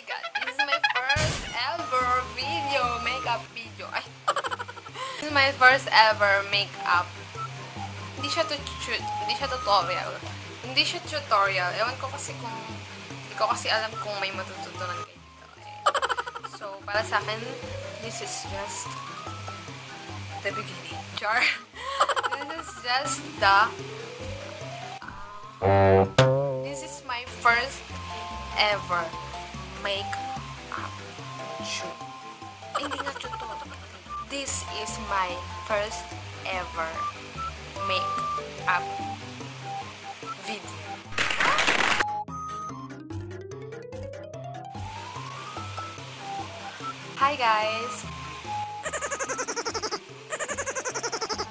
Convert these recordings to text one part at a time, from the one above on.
god, this is my first ever makeup video. Ay. This is my first ever makeup. Hindi siya tutorial. Hindi siya tutorial. Ewan ko kasi kung, hindi ko kasi alam kung may matututunan kayo dito. So, para sa akin, this is just the beginning. Char. This is just this is my first ever makeup shoot. Hindi nga shoot to. This is my first ever makeup video. Hi guys!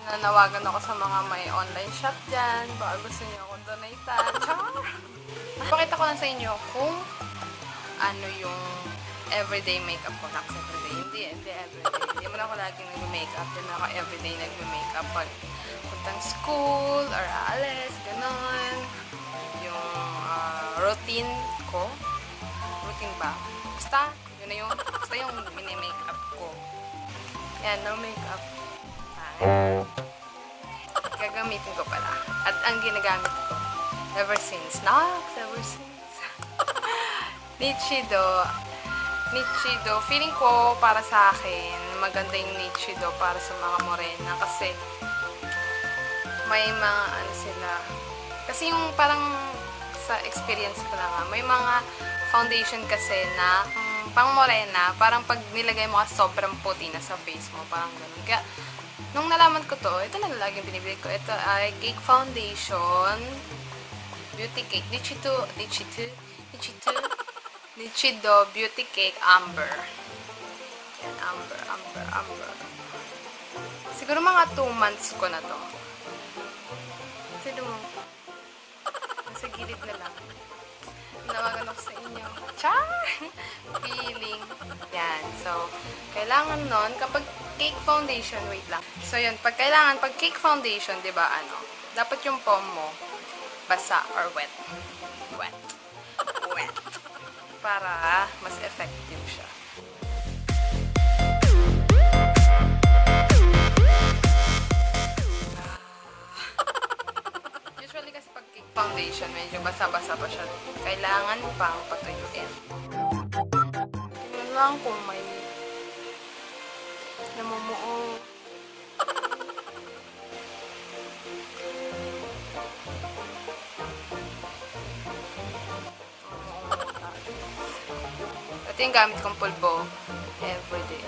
Nanawagan ako sa mga may online shop dyan. Baka gusto niyo akong donate-an. Char! Pakita ko lang sa inyo kung ano yung everyday makeup ko. Not everyday. Hindi everyday. Hindi mo na ako laging nag-makeup. Hindi na ako everyday nag-makeup pag puntang school or alis. Ganon. Yung routine ko. Routine ba? Basta, yun na yung, basta yung mini-makeup ko. Yan, no makeup. Gagamitin ko pala. At ang ginagamit ko, ever since, Nichido. Feeling ko para sa akin, maganda yung Nichido para sa mga morena. Kasi, may mga ano sila. Kasi yung parang sa experience ko na nga, may mga foundation kasi na pang morena, parang pag nilagay mo ka sobrang puti na sa face mo, parang ganun. Kaya, nung nalaman ko to, ito na laging binibili ko. Ito ay Cake Foundation Beauty Cake. Nichido Beauty Cake Amber. Yan, Amber. Siguro mga 2 months ko na to. Kasi nasa gilid na lang. Nawagan ako sa inyo. Char! Feeling. Yan. So, kailangan nun, kapag cake foundation, wait lang. So, yun. Pag cake foundation, di ba, dapat yung palm mo, basa or wet. Wet. Para mas effective siya. Usually kasi pag cake foundation, medyo basa-basa pa siya. Kailangan pang patuyuin. Tingnan lang kung may namumuo. Ito yung gamit kong pulbo. Everyday.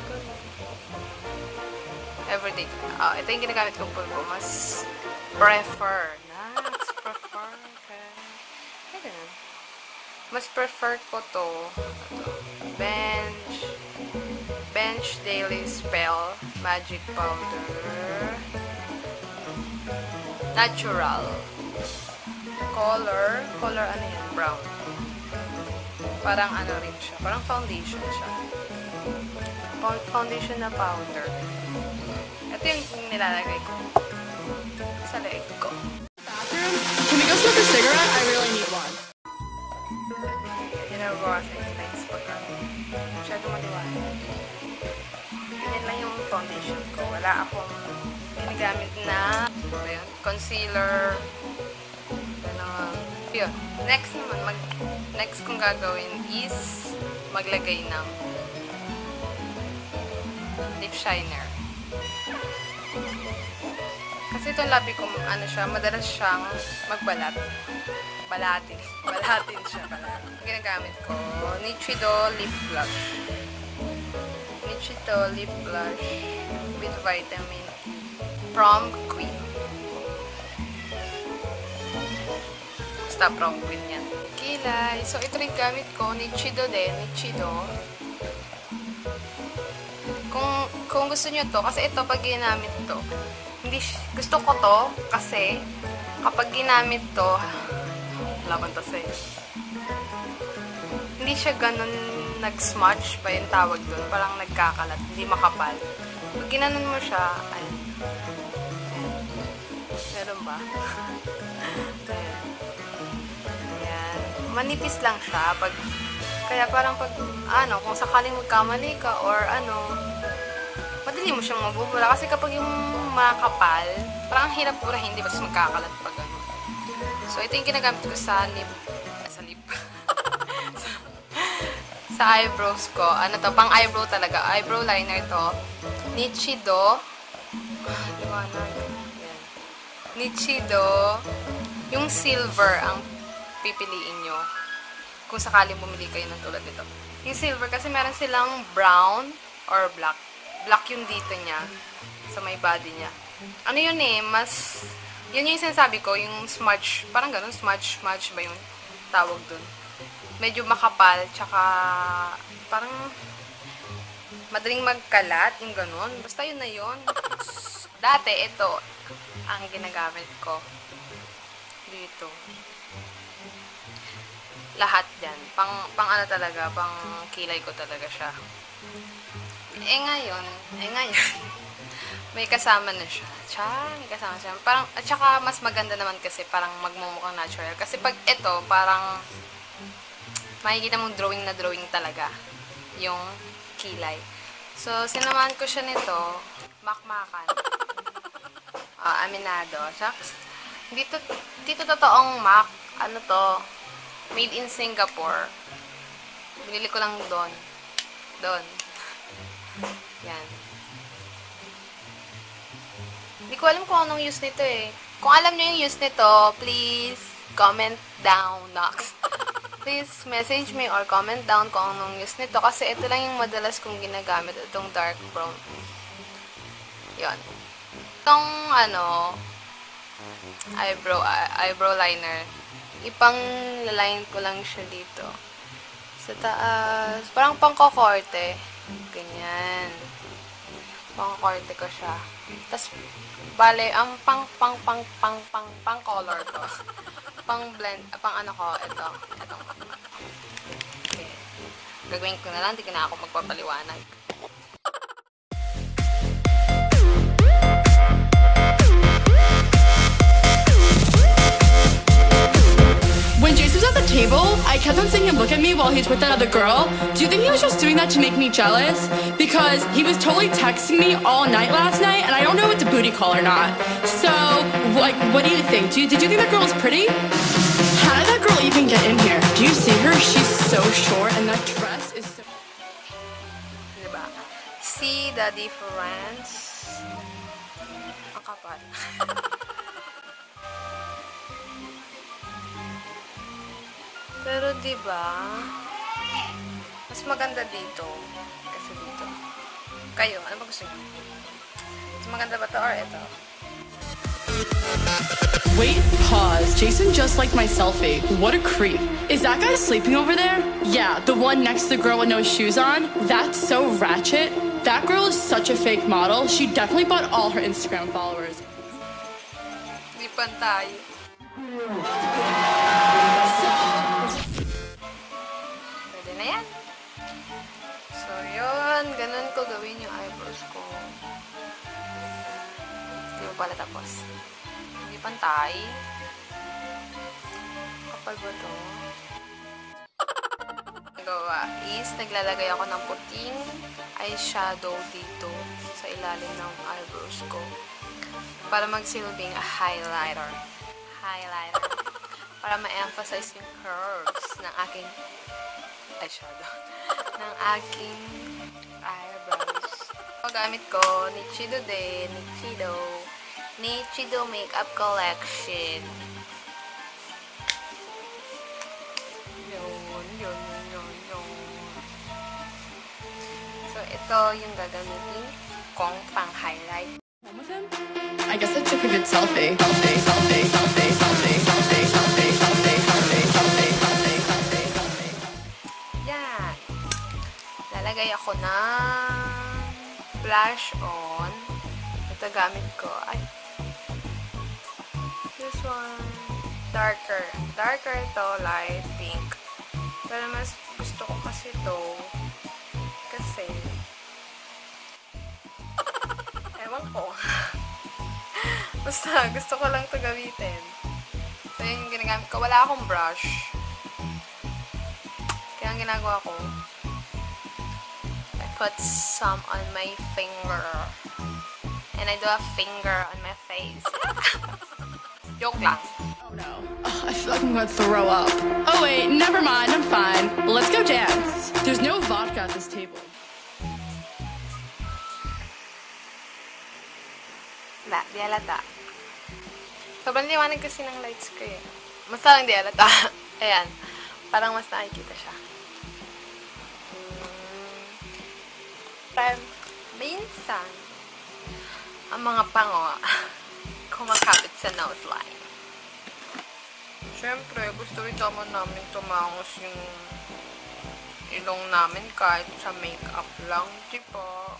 Ito yung ginagamit kong pulbo. Mas prefer. Mas prefer ko to. Bench Daily Spell Magic Powder. Natural. Color ano yan? Brown. Parang ano rin siya. Parang foundation siya. Foundation na powder. Ito yung nilalagay ko sa leeg ko. Bathroom? Can we go smoke a cigarette? I really need one. Ginagawa sa face pagka masyado maliwanag. Ganyan lang yung foundation ko. Wala akong ginagamit na concealer. Yun. Next kong gagawin is maglagay ng lip shiner. Kasi itong labi ko, madalas siyang magbalat. Balatin siya. Ginagamit ko, Nichido Lip Blush. With vitamin E from Queen. Basta from Queen yan. Kilay. So, ito rin gamit ko, Nichido din. Kung gusto nyo to, kasi ito, pag ginamit to, gusto ko to, kasi, kapag ginamit to, laban to sa'yo. Hindi siya ganun nag-smudge ba yung tawag doon. Parang nagkakalat. Hindi makapal. Pag ginanon mo siya, meron ba? Ayan. Manipis lang siya. Pag Kaya parang pag, kung sakaling magkamali ka or madali mo siyang mabubura. Kasi kapag yung makapal, parang ang hirap burahin, di ba? Tapos magkakalat pa gano'n. So, ito yung ginagamit ko sa lip. Sa eyebrows ko. Ano to? Pang eyebrow talaga. Eyebrow liner to. Nichido. Nichido. Yung silver ang pipiliin nyo. Kung sakaling bumili kayo ng tulad nito. Yung silver kasi meron silang brown or black. Black yung dito niya. Sa may body niya. Ano yun eh, yun yung sinasabi ko, yung smudge, parang ganun, smudge ba yung tawag dun. Medyo makapal, tsaka parang madaling magkalat, yung ganun. Basta yun na yun. Dati, ito, ang ginagamit ko. Dito. Lahat yan. Pang ano talaga, pang kilay ko talaga siya. Ngayon, may kasama na siya. May kasama siya. Parang, at saka mas maganda naman kasi parang magmumukhang natural. Kasi pag ito, parang makikita mong drawing na drawing talaga yung kilay. So, sinamahan ko siya nito, makmakan. Aminado. Shucks. Dito totoong mac. Ano to? Made in Singapore. Binili ko lang doon. Yan. Hindi ko alam kung anong use nito eh. Kung alam nyo yung use nito, please comment down. Please message me or comment down kung anong use nito. Kasi ito lang yung madalas kong ginagamit. Itong dark brown. Yan. Itong eyebrow liner. Ipang-line ko lang siya dito. Sa taas. Parang pangkokorte. Ganyan. Pangkokorte ko siya. Tapos, bale, ang pang-color ko. Pang-blend, ito. Okay. Gagawin ko na lang, hindi ko na ako magpapaliwanag. When Jason was at the table, I kept on seeing him look at me while he's with that other girl. Do you think he was just doing that to make me jealous? Because he was totally texting me all night last night, and I don't know if it's a booty call or not. So, what do you think? Did you think that girl was pretty? How did that girl even get in here? Do you see her? She's so short, and that dress is so... Diba? See the difference? Ang kapal. Pero diba, mas maganda dito kasi dito. Kayo, ano ba gusto niyo? Mas maganda ba to or ito? Wait, pause. Jason just liked my selfie. What a creep. Is that guy sleeping over there? Yeah, the one next to the girl with no shoes on. That's so ratchet. That girl is such a fake model. She definitely bought all her Instagram followers. Di pantay. Pwede na yan. So, yun. Ganun ko gawin yung eyebrows ko. Hindi mo pala tapos. Hindi pantay. Kapal ba to? Nagawa is, naglalagay ako ng puting eyeshadow dito sa ilalim ng eyebrows ko. Para magsilbing highlighter. Para ma-emphasize yung curves ng aking eyeshadow. ng aking eyebrows. Gamit ko, Nichido din. Nichido Makeup Collection. Yun. So, ito yung gagamitin kong pang-highlight. With him? I guess I took a good selfie. Yan. Lalagay ako ng blush on. Ito gamit ko. Ay. This one. Darker. Darker to, light pink. Pero mas gusto ko kasi to. Kasi ewan ko. Basta, gusto ko lang ito gamitin. So, yun yung ginagamit ko. Wala akong brush. Kaya ang ang ginagawa ko, I put some on my finger. And I do a finger on my face. Joke lang. Oh no. Oh, I feel like I'm gonna throw up. Oh wait, never mind, I'm fine. Let's go dance. There's no vodka at this table. Di halata. Sobrang liwanag kasi ng lights ko eh. Mas lang di halata. Ayan. Parang mas nakikita siya. Pero, minsan, ang mga pango kumakapit sa nose line. Siyempre, gusto rin naman namin tumangos yung ilong namin kahit sa makeup lang, diba?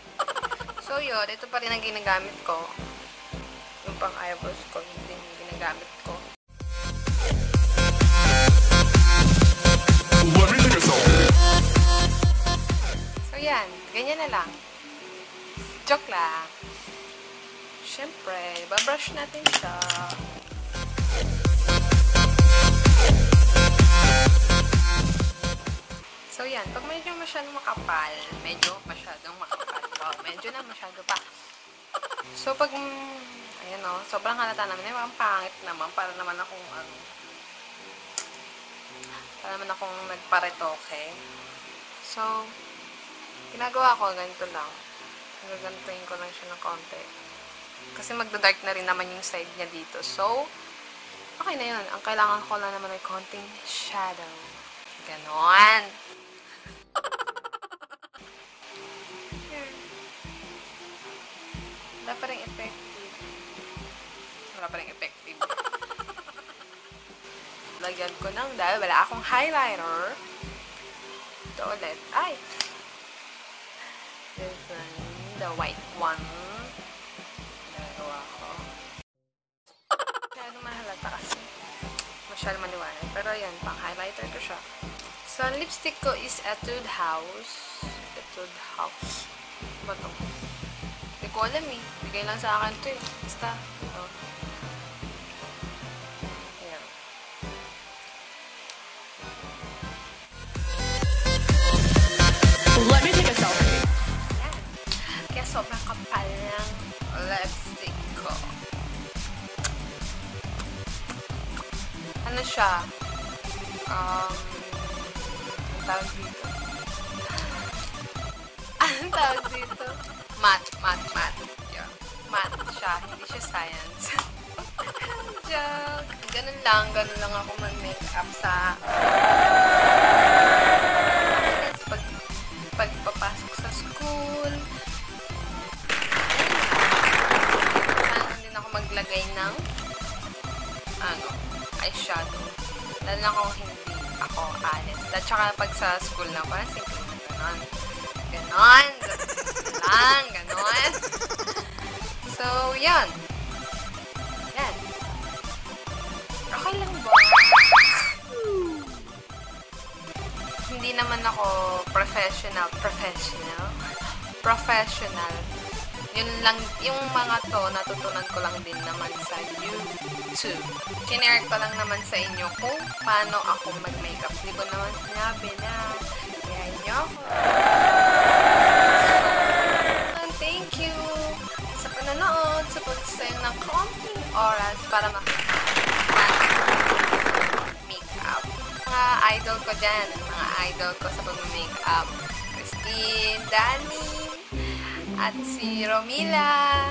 So, yun. Ito pa rin ang ginagamit ko. Yung pang eyebrows ko, hindi yung ginagamit ko. So, yan. Ganyan na lang. Joke lang. Siyempre, babrush natin siya. So, yan. Pag medyo masyadong makapal, wow, medyo na masyado pa. So, pag, ayan o, sobrang halata naman, parang pangit naman, para naman akong nagparetoke. So, ginagawa ko, ganito lang. Nagagantuin ko lang siya ng konti. Kasi magda-dark na rin naman yung side niya dito. So, okay na yun. Ang kailangan ko lang naman ay konting shadow. Ganon. Wala pa rin effective. Lagyan ko ng, dahil wala akong highlighter. Ito ulit. Ay! This one, the white one. Nagawa ko. Kaya mahalata kasi. Masyal maliwanag. Pero yan, pang highlighter ko siya. So, lipstick ko is Etude House. Etude House. Ba ito? Hindi ko alam eh. Bigay lang sa akin ito eh. Basta. Ito. Ayan. Let me take a selfie. Ayan. Kaya sobrang kapal ng lipstick ko. Ano siya? Ang tawag dito? Anong tawag dito? Matte. Yeah. Matte siya. Hindi siya science. Joke. Ganun lang ako mag-makeup sa pagpapasok sa school. Ayun din ako maglagay ng eyeshadow. Lalo na kung hindi ako honest. At saka pag sa school na parang simple na ganon. Ganon. So, yan. Yan. Okay lang ba? Hindi naman ako professional. Yun lang, yung mga to, natutunan ko lang din naman sa YouTube. Kinare ko lang naman sa inyo kung paano ako mag-makeup. Hindi ko naman sinabi na yan nyo. So, thank you sa panonood, sa pagsasayang ng konting oras para makeup. Mga idol ko dyan, mga idol ko sa pag-makeup. Christine, Danny, at si Romila.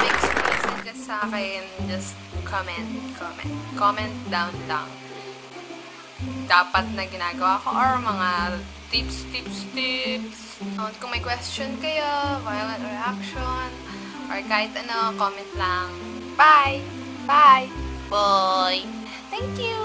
Make messages sa akin. Just comment down lang. Dapat na ginagawa ko or mga tips. Kung may question kayo, violent reaction, or kahit ano, comment lang. Bye! Thank you!